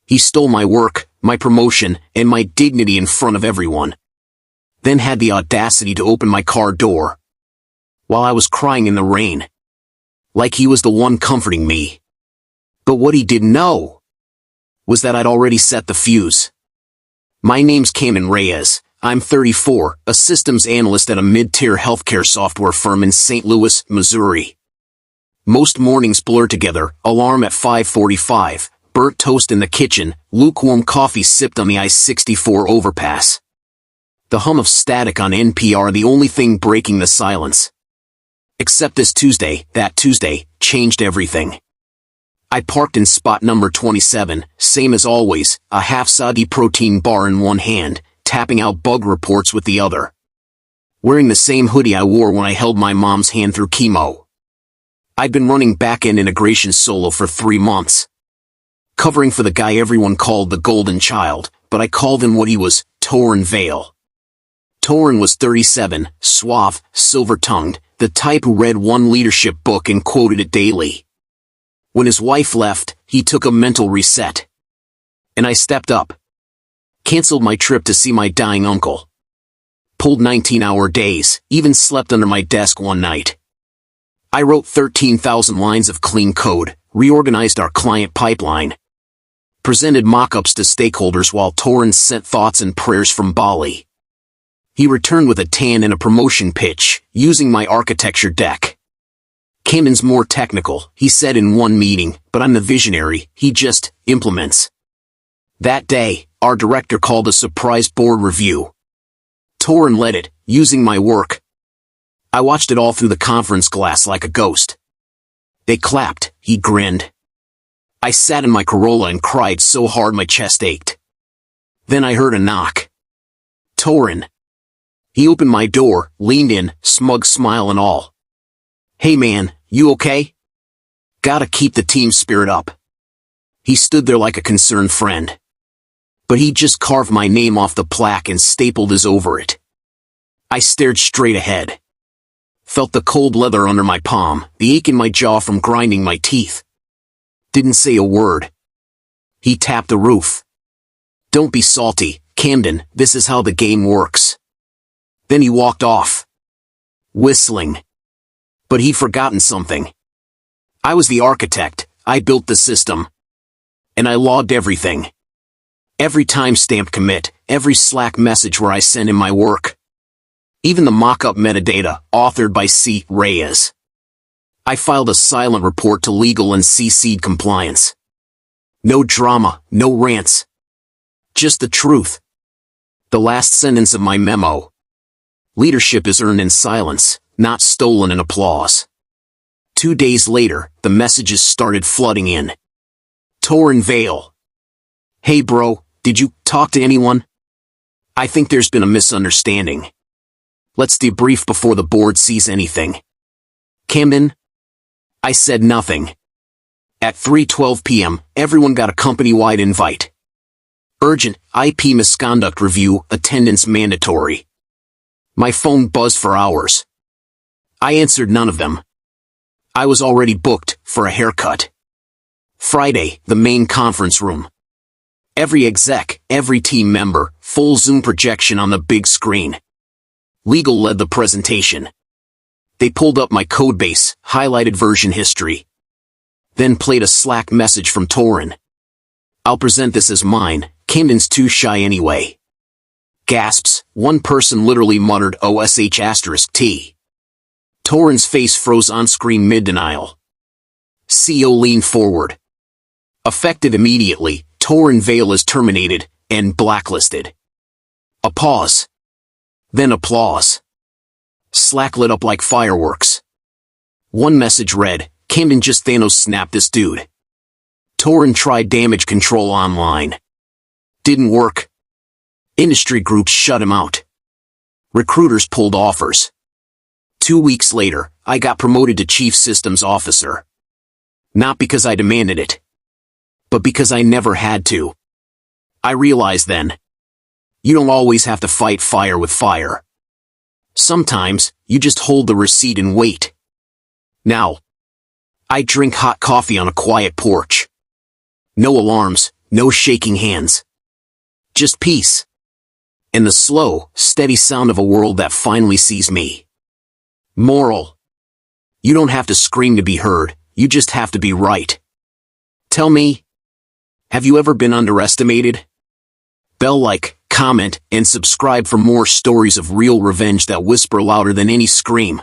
He stole my work, my promotion, and my dignity in front of everyone. Then had the audacity to open my car door while I was crying in the rain. Like he was the one comforting me. But what he didn't know was that I'd already set the fuse. My name's Camden Reyes. I'm 34, a systems analyst at a mid-tier healthcare software firm in St. Louis, Missouri. Most mornings blur together, alarm at 5:45, burnt toast in the kitchen, lukewarm coffee sipped on the I-64 overpass. The hum of static on NPR the only thing breaking the silence. Except this Tuesday, that Tuesday, changed everything. I parked in spot number 27, same as always, a half-soggy protein bar in one hand, tapping out bug reports with the other. Wearing the same hoodie I wore when I held my mom's hand through chemo. I'd been running back-end integration solo for 3 months. Covering for the guy everyone called the Golden Child, but I called him what he was, Torin Vale. Torin was 37, suave, silver-tongued, the type who read one leadership book and quoted it daily. When his wife left, he took a mental reset. And I stepped up. Canceled my trip to see my dying uncle. Pulled 19-hour days, even slept under my desk one night. I wrote 13,000 lines of clean code, reorganized our client pipeline. Presented mock-ups to stakeholders while Torin sent thoughts and prayers from Bali. He returned with a tan and a promotion pitch, using my architecture deck. Camden's more technical, he said in one meeting, but I'm the visionary, he just implements. That day, our director called a surprise board review. Torin led it, using my work. I watched it all through the conference glass like a ghost. They clapped, he grinned. I sat in my Corolla and cried so hard my chest ached. Then I heard a knock. Torin. He opened my door, leaned in, smug smile and all. Hey man, you okay? Gotta keep the team spirit up. He stood there like a concerned friend. But he just carved my name off the plaque and stapled his over it. I stared straight ahead. Felt the cold leather under my palm, the ache in my jaw from grinding my teeth. Didn't say a word. He tapped the roof. Don't be salty, Camden, this is how the game works. Then he walked off. Whistling. But he'd forgotten something. I was the architect, I built the system. And I logged everything. Every timestamp commit, every Slack message where I send in my work. Even the mock-up metadata, authored by C. Reyes. I filed a silent report to legal and CC'd compliance. No drama, no rants. Just the truth. The last sentence of my memo. Leadership is earned in silence, not stolen in applause. 2 days later, the messages started flooding in. Torin Vale. Hey bro, did you talk to anyone? I think there's been a misunderstanding. Let's debrief before the board sees anything. Camden? I said nothing. At 3:12 p.m., everyone got a company-wide invite. Urgent, IP misconduct review, attendance mandatory. My phone buzzed for hours. I answered none of them. I was already booked for a haircut. Friday, the main conference room. Every exec, every team member, full Zoom projection on the big screen. Legal led the presentation. They pulled up my codebase, highlighted version history. Then played a Slack message from Torin. I'll present this as mine, Camden's too shy anyway. Gasps, one person literally muttered OSH*T. Torin's face froze on screen mid-denial. CEO leaned forward. Effective immediately, Torin Vale is terminated and blacklisted. A pause. Then applause. Slack lit up like fireworks. One message read, Camden just Thanos snapped this dude. Torin tried damage control online. Didn't work. Industry groups shut him out. Recruiters pulled offers. 2 weeks later, I got promoted to Chief Systems Officer. Not because I demanded it, but because I never had to. I realized then, you don't always have to fight fire with fire. Sometimes, you just hold the receipt and wait. Now, I drink hot coffee on a quiet porch. No alarms, No shaking hands. Just peace. And the slow, steady sound of a world that finally sees me. Moral. You don't have to scream to be heard, you just have to be right. Tell me, have you ever been underestimated? Bell like, comment, and subscribe for more stories of real revenge that whisper louder than any scream.